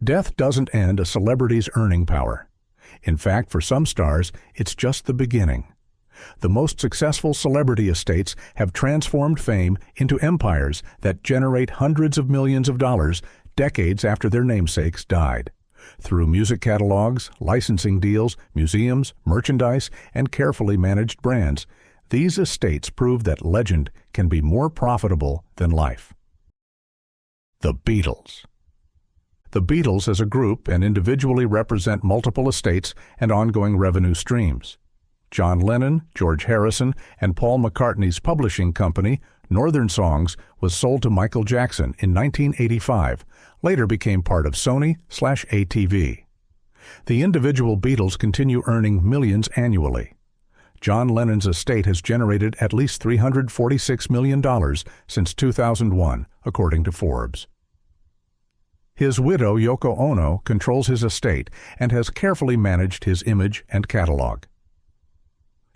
Death doesn't end a celebrity's earning power. In fact, for some stars, it's just the beginning. The most successful celebrity estates have transformed fame into empires that generate hundreds of millions of dollars decades after their namesakes died. Through music catalogs, licensing deals, museums, merchandise, and carefully managed brands, these estates prove that legend can be more profitable than life. The Beatles. The Beatles as a group and individually represent multiple estates and ongoing revenue streams. John Lennon, George Harrison, and Paul McCartney's publishing company, Northern Songs, was sold to Michael Jackson in 1985, later became part of Sony/ATV. The individual Beatles continue earning millions annually. John Lennon's estate has generated at least $346 million since 2001, according to Forbes. His widow, Yoko Ono, controls his estate and has carefully managed his image and catalog.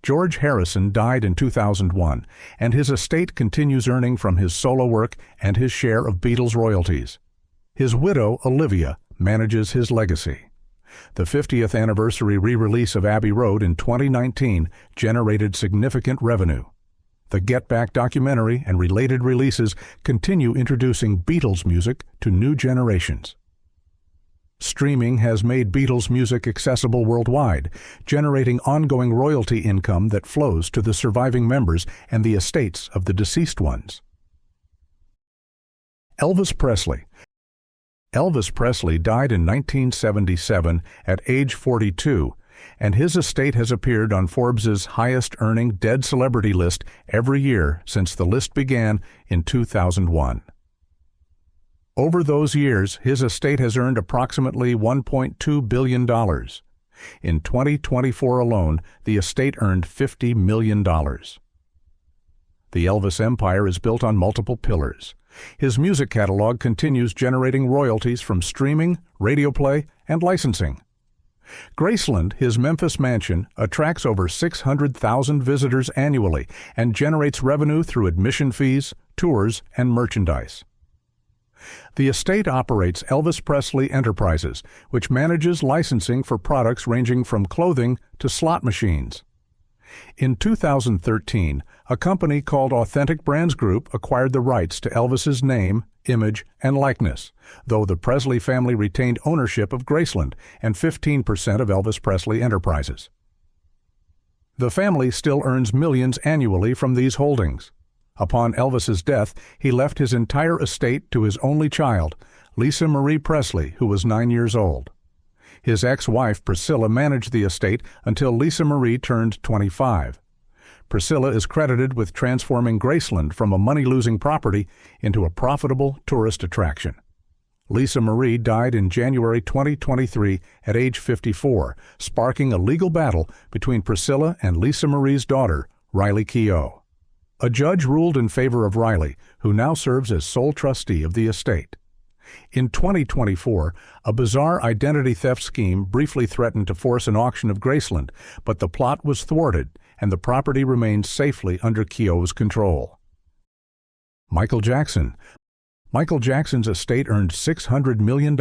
George Harrison died in 2001, and his estate continues earning from his solo work and his share of Beatles royalties. His widow, Olivia, manages his legacy. The 50th anniversary re-release of Abbey Road in 2019 generated significant revenue. The Get Back documentary and related releases continue introducing Beatles music to new generations. Streaming has made Beatles music accessible worldwide, generating ongoing royalty income that flows to the surviving members and the estates of the deceased ones. Elvis Presley. Elvis Presley died in 1977 at age 42, and his estate has appeared on Forbes's highest-earning dead celebrity list every year since the list began in 2001. Over those years, his estate has earned approximately $1.2 billion. In 2024 alone, the estate earned $50 million. The Elvis empire is built on multiple pillars. His music catalog continues generating royalties from streaming, radio play, and licensing. Graceland, his Memphis mansion, attracts over 600,000 visitors annually and generates revenue through admission fees, tours, and merchandise. The estate operates Elvis Presley Enterprises, which manages licensing for products ranging from clothing to slot machines. In 2013, a company called Authentic Brands Group acquired the rights to Elvis's name, image, and likeness, though the Presley family retained ownership of Graceland and 15% of Elvis Presley Enterprises. The family still earns millions annually from these holdings. Upon Elvis's death, he left his entire estate to his only child, Lisa Marie Presley, who was 9 years old. His ex-wife, Priscilla, managed the estate until Lisa Marie turned 25. Priscilla is credited with transforming Graceland from a money-losing property into a profitable tourist attraction. Lisa Marie died in January 2023 at age 54, sparking a legal battle between Priscilla and Lisa Marie's daughter, Riley Keough. A judge ruled in favor of Riley, who now serves as sole trustee of the estate. In 2024, a bizarre identity theft scheme briefly threatened to force an auction of Graceland, but the plot was thwarted and the property remains safely under Keough's control. Michael Jackson. Michael Jackson's estate earned $600 million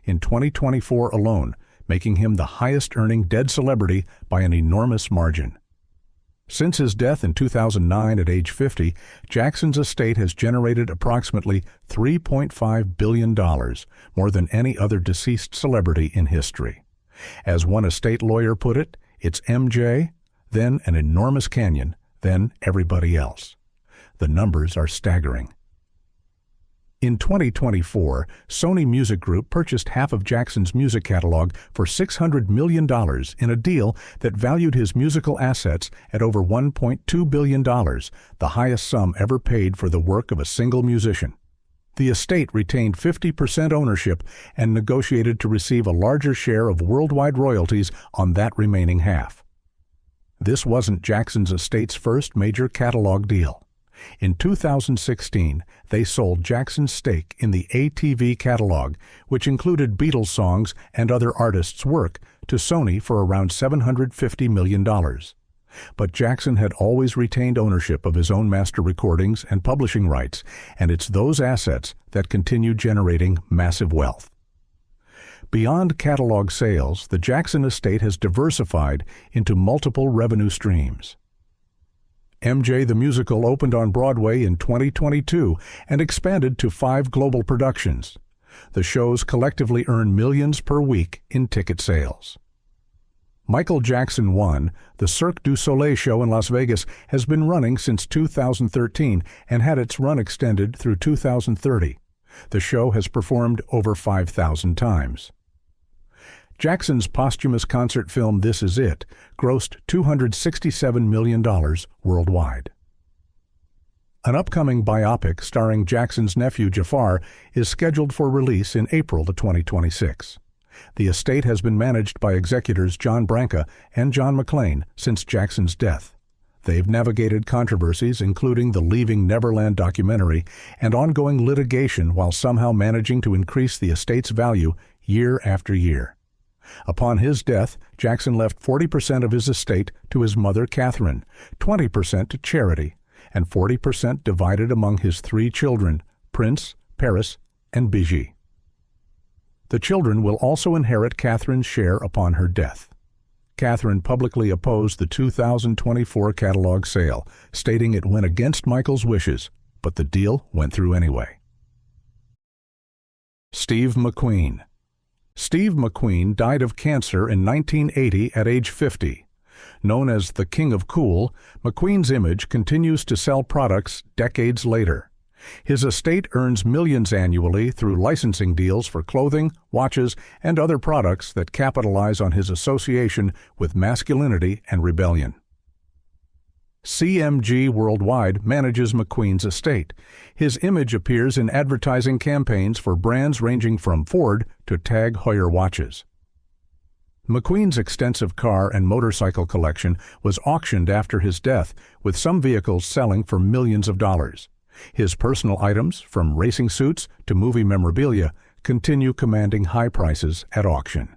in 2024 alone, making him the highest-earning dead celebrity by an enormous margin. Since his death in 2009 at age 50, Jackson's estate has generated approximately $3.5 billion, more than any other deceased celebrity in history. As one estate lawyer put it, it's MJ, then an enormous canyon, then everybody else. The numbers are staggering. In 2024, Sony Music Group purchased half of Jackson's music catalog for $600 million in a deal that valued his musical assets at over $1.2 billion, the highest sum ever paid for the work of a single musician. The estate retained 50% ownership and negotiated to receive a larger share of worldwide royalties on that remaining half. This wasn't Jackson's estate's first major catalog deal. In 2016, they sold Jackson's stake in the ATV catalog, which included Beatles songs and other artists' work, to Sony for around $750 million. But Jackson had always retained ownership of his own master recordings and publishing rights, and it's those assets that continue generating massive wealth. Beyond catalog sales, the Jackson estate has diversified into multiple revenue streams. MJ the Musical opened on Broadway in 2022 and expanded to 5 global productions. The shows collectively earn millions per week in ticket sales. Michael Jackson 1, the Cirque du Soleil show in Las Vegas, has been running since 2013 and had its run extended through 2030. The show has performed over 5,000 times. Jackson's posthumous concert film This Is It grossed $267 million worldwide. An upcoming biopic starring Jackson's nephew Jafar is scheduled for release in April 2026. The estate has been managed by executors John Branca and John McClane since Jackson's death. They've navigated controversies including the Leaving Neverland documentary and ongoing litigation while somehow managing to increase the estate's value year after year. Upon his death, Jackson left 40% of his estate to his mother Catherine, 20% to charity, and 40% divided among his 3 children, Prince, Paris, and Bijie. The children will also inherit Catherine's share upon her death. Catherine publicly opposed the 2024 catalog sale, stating it went against Michael's wishes, but the deal went through anyway. Steve McQueen. Steve McQueen died of cancer in 1980 at age 50. Known as the King of Cool, McQueen's image continues to sell products decades later. His estate earns millions annually through licensing deals for clothing, watches, and other products that capitalize on his association with masculinity and rebellion. CMG Worldwide manages McQueen's estate. His image appears in advertising campaigns for brands ranging from Ford to Tag Heuer watches. McQueen's extensive car and motorcycle collection was auctioned after his death, with some vehicles selling for millions of dollars. His personal items, from racing suits to movie memorabilia, continue commanding high prices at auction.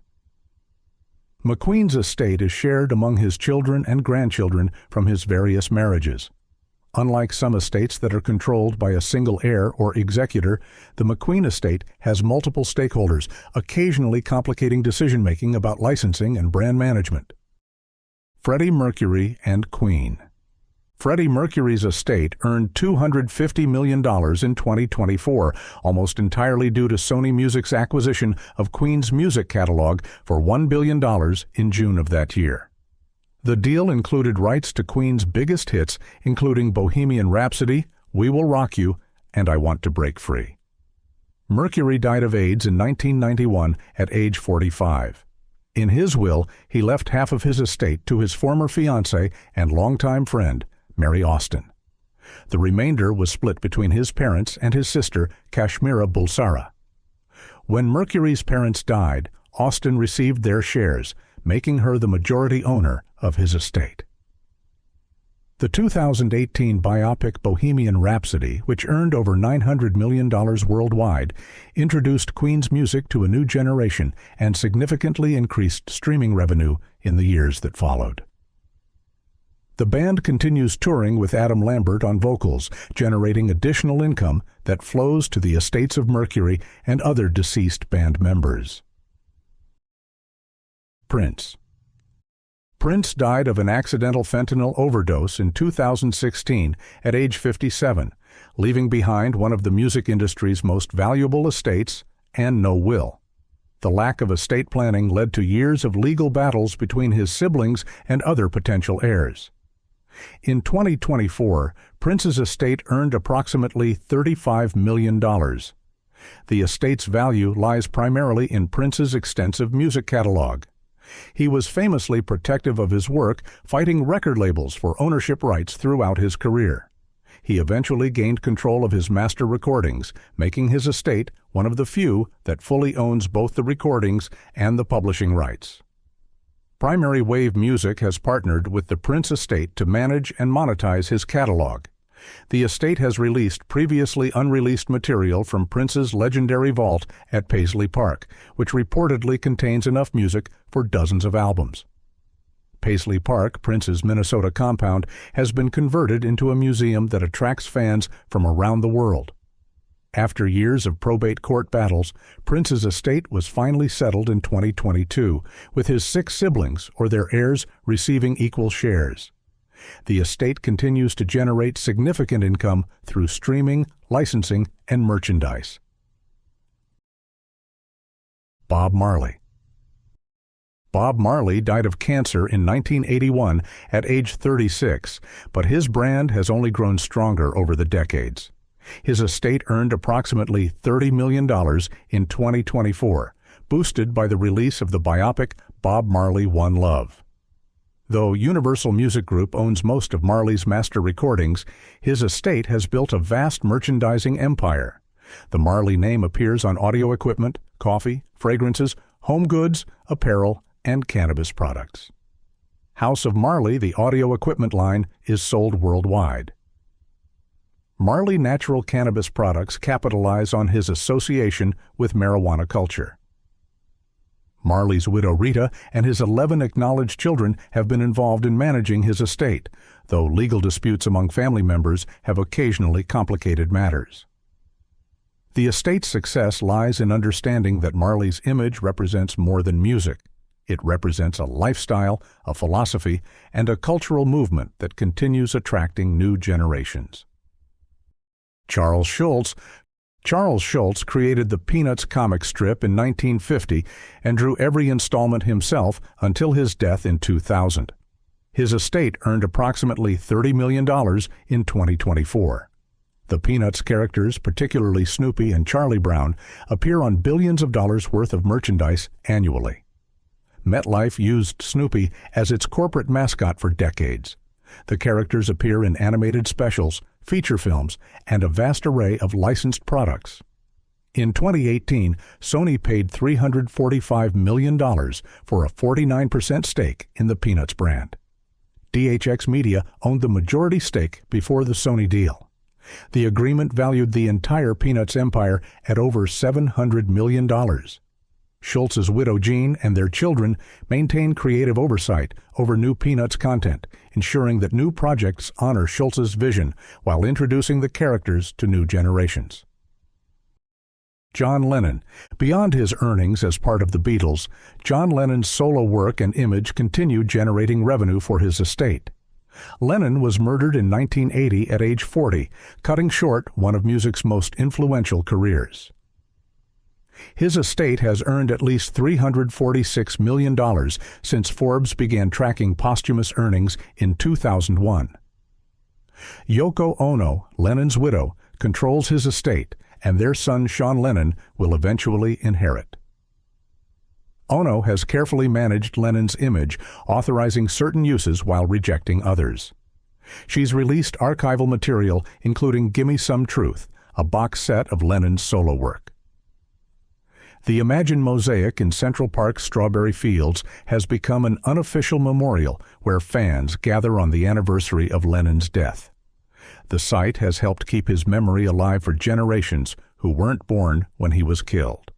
McQueen's estate is shared among his children and grandchildren from his various marriages. Unlike some estates that are controlled by a single heir or executor, the McQueen estate has multiple stakeholders, occasionally complicating decision-making about licensing and brand management. Freddie Mercury and Queen. Freddie Mercury's estate earned $250 million in 2024, almost entirely due to Sony Music's acquisition of Queen's music catalog for $1 billion in June of that year. The deal included rights to Queen's biggest hits, including Bohemian Rhapsody, We Will Rock You, and I Want to Break Free. Mercury died of AIDS in 1991 at age 45. In his will, he left half of his estate to his former fiancée and longtime friend, Mary Austin. The remainder was split between his parents and his sister, Kashmira Bulsara. When Mercury's parents died, Austin received their shares, making her the majority owner of his estate. The 2018 biopic Bohemian Rhapsody, which earned over $900 million worldwide, introduced Queen's music to a new generation and significantly increased streaming revenue in the years that followed. The band continues touring with Adam Lambert on vocals, generating additional income that flows to the estates of Mercury and other deceased band members. Prince. Prince died of an accidental fentanyl overdose in 2016 at age 57, leaving behind one of the music industry's most valuable estates and no will. The lack of estate planning led to years of legal battles between his siblings and other potential heirs. In 2024, Prince's estate earned approximately $35 million. The estate's value lies primarily in Prince's extensive music catalog. He was famously protective of his work, fighting record labels for ownership rights throughout his career. He eventually gained control of his master recordings, making his estate one of the few that fully owns both the recordings and the publishing rights. Primary Wave Music has partnered with the Prince estate to manage and monetize his catalog. The estate has released previously unreleased material from Prince's legendary vault at Paisley Park, which reportedly contains enough music for dozens of albums. Paisley Park, Prince's Minnesota compound, has been converted into a museum that attracts fans from around the world. After years of probate court battles, Prince's estate was finally settled in 2022, with his 6 siblings or their heirs receiving equal shares. The estate continues to generate significant income through streaming, licensing, and merchandise. Bob Marley. Bob Marley died of cancer in 1981 at age 36, but his brand has only grown stronger over the decades. His estate earned approximately $30 million in 2024, boosted by the release of the biopic Bob Marley One Love. Though Universal Music Group owns most of Marley's master recordings, his estate has built a vast merchandising empire. The Marley name appears on audio equipment, coffee, fragrances, home goods, apparel, and cannabis products. House of Marley, the audio equipment line, is sold worldwide. Marley Natural Cannabis Products capitalize on his association with marijuana culture. Marley's widow Rita and his 11 acknowledged children have been involved in managing his estate, though legal disputes among family members have occasionally complicated matters. The estate's success lies in understanding that Marley's image represents more than music. It represents a lifestyle, a philosophy, and a cultural movement that continues attracting new generations. Charles Schulz. Charles Schulz created the Peanuts comic strip in 1950 and drew every installment himself until his death in 2000. His estate earned approximately $30 million in 2024. The Peanuts characters, particularly Snoopy and Charlie Brown, appear on billions of dollars worth of merchandise annually. MetLife used Snoopy as its corporate mascot for decades. The characters appear in animated specials, feature films, and a vast array of licensed products. In 2018, Sony paid $345 million for a 49% stake in the Peanuts brand. DHX Media owned the majority stake before the Sony deal. The agreement valued the entire Peanuts empire at over $700 million. Schultz's widow Jean and their children maintain creative oversight over new Peanuts content, ensuring that new projects honor Schultz's vision while introducing the characters to new generations. John Lennon. Beyond his earnings as part of the Beatles, John Lennon's solo work and image continued generating revenue for his estate. Lennon was murdered in 1980 at age 40, cutting short one of music's most influential careers. His estate has earned at least $346 million since Forbes began tracking posthumous earnings in 2001. Yoko Ono, Lennon's widow, controls his estate, and their son Sean Lennon will eventually inherit. Ono has carefully managed Lennon's image, authorizing certain uses while rejecting others. She's released archival material including Gimme Some Truth, a box set of Lennon's solo work. The Imagine Mosaic in Central Park's Strawberry Fields has become an unofficial memorial where fans gather on the anniversary of Lennon's death. The site has helped keep his memory alive for generations who weren't born when he was killed.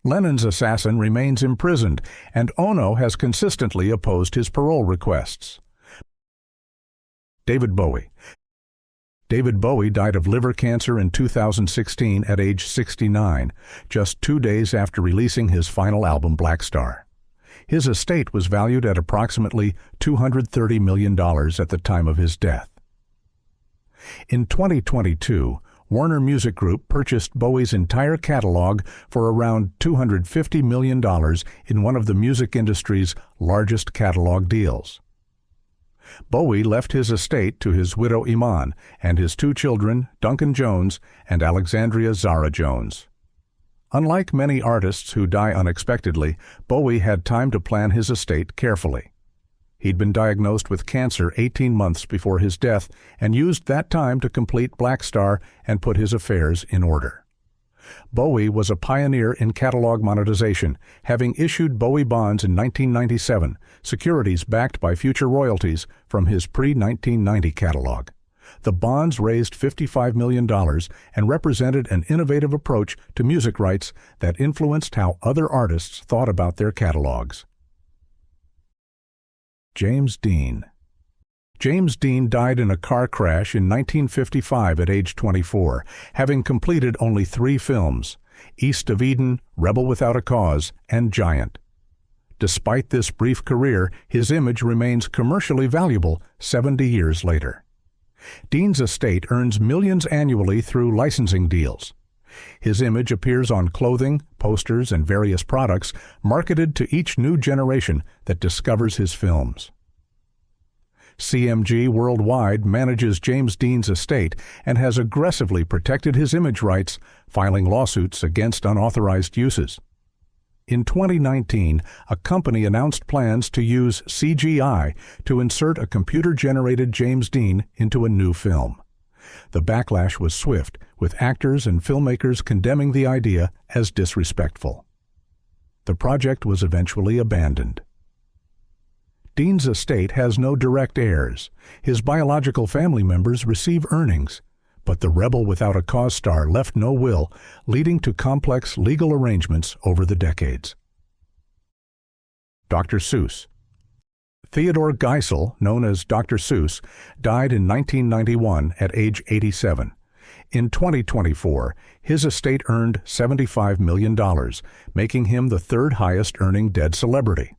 Lennon's assassin remains imprisoned, and Ono has consistently opposed his parole requests. David Bowie. David Bowie died of liver cancer in 2016 at age 69, just 2 days after releasing his final album Black Star. His estate was valued at approximately $230 million at the time of his death. In 2022, Warner Music Group purchased Bowie's entire catalog for around $250 million in one of the music industry's largest catalog deals. Bowie left his estate to his widow Iman and his 2 children, Duncan Jones and Alexandria Zara Jones. Unlike many artists who die unexpectedly, Bowie had time to plan his estate carefully. He'd been diagnosed with cancer 18 months before his death and used that time to complete Black Star and put his affairs in order. Bowie was a pioneer in catalog monetization, having issued Bowie bonds in 1997, securities backed by future royalties from his pre-1990 catalog. The bonds raised $55 million and represented an innovative approach to music rights that influenced how other artists thought about their catalogs. James Dean. James Dean died in a car crash in 1955 at age 24, having completed only 3 films: East of Eden, Rebel Without a Cause, and Giant. Despite this brief career, his image remains commercially valuable 70 years later. Dean's estate earns millions annually through licensing deals. His image appears on clothing, posters, and various products marketed to each new generation that discovers his films. CMG Worldwide manages James Dean's estate and has aggressively protected his image rights, filing lawsuits against unauthorized uses. In 2019, a company announced plans to use CGI to insert a computer-generated James Dean into a new film. The backlash was swift, with actors and filmmakers condemning the idea as disrespectful. The project was eventually abandoned. Dean's estate has no direct heirs. His biological family members receive earnings, but the Rebel Without a Cause star left no will, leading to complex legal arrangements over the decades. Dr. Seuss. Theodore Geisel, known as Dr. Seuss, died in 1991 at age 87. In 2024, his estate earned $75 million, making him the 3rd highest earning dead celebrity.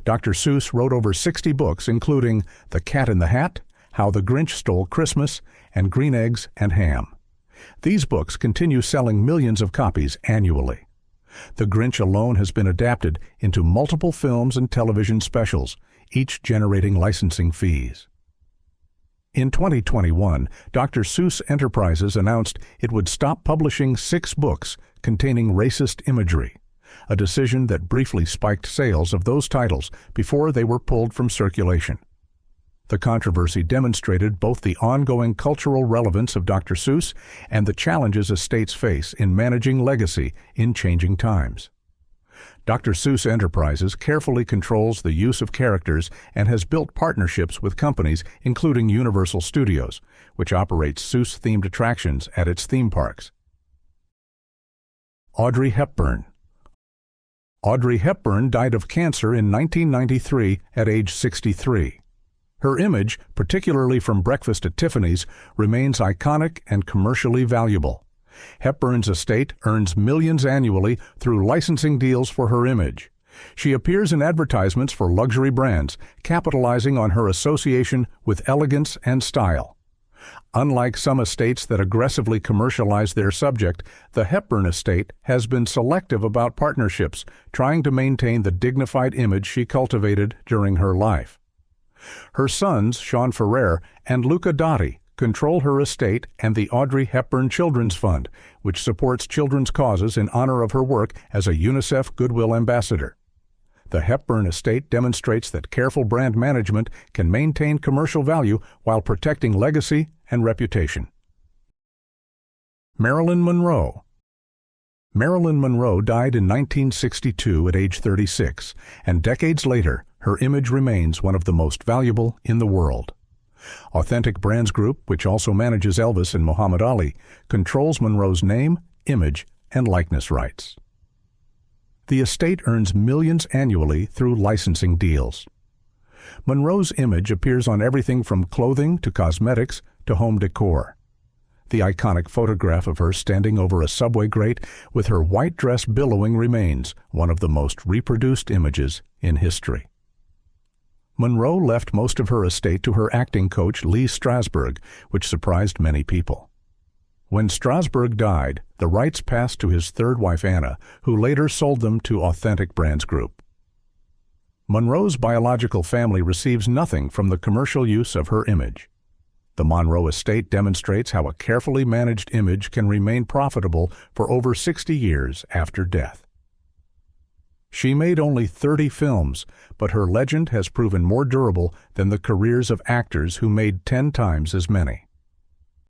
Dr. Seuss wrote over 60 books, including The Cat in the Hat, How the Grinch Stole Christmas, and Green Eggs and Ham. These books continue selling millions of copies annually. The Grinch alone has been adapted into multiple films and television specials, each generating licensing fees. In 2021, Dr. Seuss Enterprises announced it would stop publishing 6 books containing racist imagery, a decision that briefly spiked sales of those titles before they were pulled from circulation. The controversy demonstrated both the ongoing cultural relevance of Dr. Seuss and the challenges estates face in managing legacy in changing times. Dr. Seuss Enterprises carefully controls the use of characters and has built partnerships with companies including Universal Studios, which operates Seuss-themed attractions at its theme parks. Audrey Hepburn. Audrey Hepburn died of cancer in 1993 at age 63. Her image, particularly from Breakfast at Tiffany's, remains iconic and commercially valuable. Hepburn's estate earns millions annually through licensing deals for her image. She appears in advertisements for luxury brands, capitalizing on her association with elegance and style. Unlike some estates that aggressively commercialize their subject, the Hepburn estate has been selective about partnerships, trying to maintain the dignified image she cultivated during her life. Her sons, Sean Ferrer and Luca Dotti, control her estate and the Audrey Hepburn Children's Fund, which supports children's causes in honor of her work as a UNICEF Goodwill Ambassador. The Hepburn estate demonstrates that careful brand management can maintain commercial value while protecting legacy and reputation. Marilyn Monroe. Marilyn Monroe died in 1962 at age 36, and decades later, her image remains one of the most valuable in the world. Authentic Brands Group, which also manages Elvis and Muhammad Ali, controls Monroe's name, image, and likeness rights. The estate earns millions annually through licensing deals. Monroe's image appears on everything from clothing to cosmetics to home decor. The iconic photograph of her standing over a subway grate with her white dress billowing remains one of the most reproduced images in history. Monroe left most of her estate to her acting coach Lee Strasberg, which surprised many people. When Strasberg died, the rights passed to his third wife Anna, who later sold them to Authentic Brands Group. Monroe's biological family receives nothing from the commercial use of her image. The Monroe estate demonstrates how a carefully managed image can remain profitable for over 60 years after death. She made only 30 films, but her legend has proven more durable than the careers of actors who made 10 times as many.